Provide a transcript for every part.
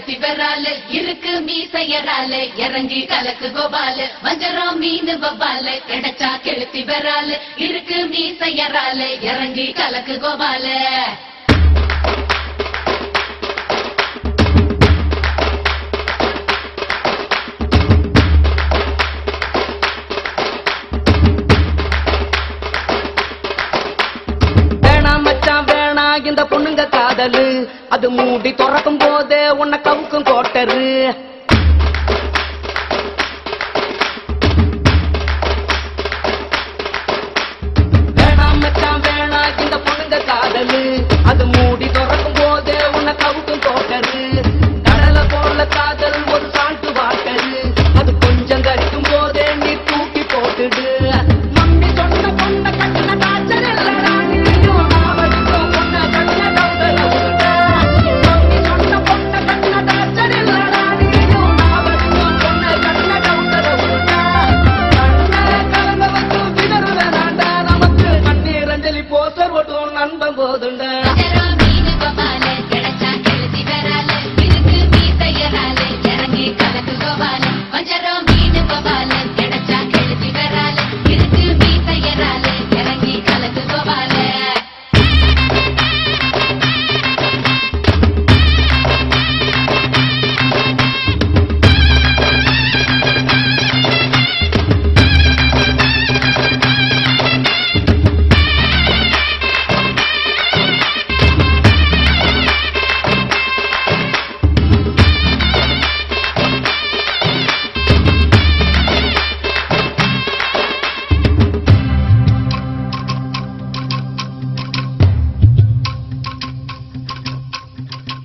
கெளுத்தி பெறாலு இருக்கு மீசையராலு இறங்கி கலக்கு கோபாலு வஞ்சரம் மீன் வவ்வாலு கிடைச்சா கெளுத்தி பெறாலு இருக்கு மீசையராலு இறங்கி கலக்கு கோபாலு இந்த பொண்ணுங்க காதலு அது மூடி துறக்கும் போதே உன்னை கவுக்கும் கோட்டரு வேணாம் மச்சான் வேணா இந்த பொண்ணுங்க காதலு அது மூடி துறக்கும் போதே உன்னை கவுக்கும் கோட்டரு கடலை போல காதல் ஒரு சால்ட்டு வாட்டரு அது கொஞ்சம் கரிக்கும் போதே நீ தூக்கி போட்டுடு மம்மி சொன்ன பொண்ண கட்டின காய்ச்சல் இல்லடா நண்பன் போதுண்டா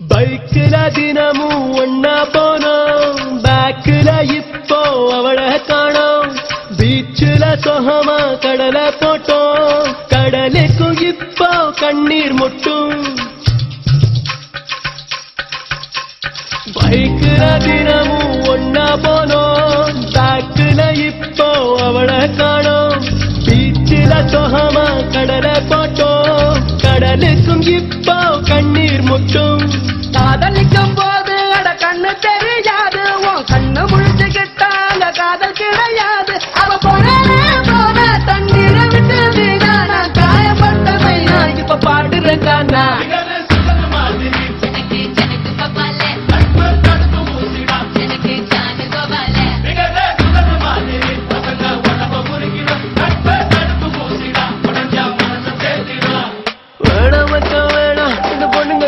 பைக்கில தினமும் ஒன்னா போனோம் பேக்கில இப்போ அவளை காணோம் பீச்சில சொகமா கடலை போட்டோம் கடலுக்கும் இப்போ கண்ணீர் முட்டும் பைக்கில தினமும் ஒன்னா போனோம் பேக்கில இப்போ அவளை காணோம் பீச்சில சொகமா கடலை போட்டோம் கடலுக்கும் இப்போ கண்ணீர் முட்டும் காதலிக்கும் போது அட கண்ணு தெரியாது உன் கண்ணு முழிச்சுக்கிட்டாங்க காதல் கிடையாது அவ போன தண்ணீரை விட்டு வீணா நான் காயப்பட்ட மைனா இப்ப பாடுறேன்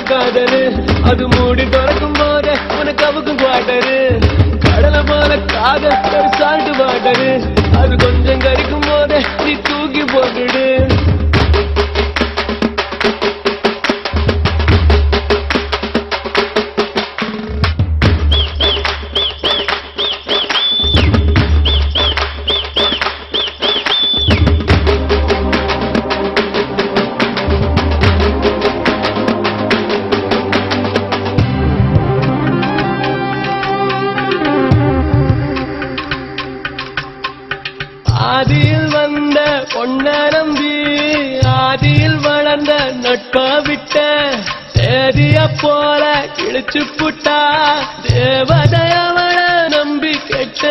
காதலு அது மூடி திறக்கும் போதே உனக்கு அவுக்கும் குவாட்டரு கடலை போல காதல் ஒரு சால்ட்டு வாட்டரு அது கொஞ்சம் கரிக்கும் போதே நீ தூக்கி போட்டுடு ஆதியில் வந்த பொன்ன நம்பி ஆதியில் வளர்ந்த நட்ப விட்ட தேதிய போல கிழிச்சு புட்டா தேவதையவள நம்பி கெட்ட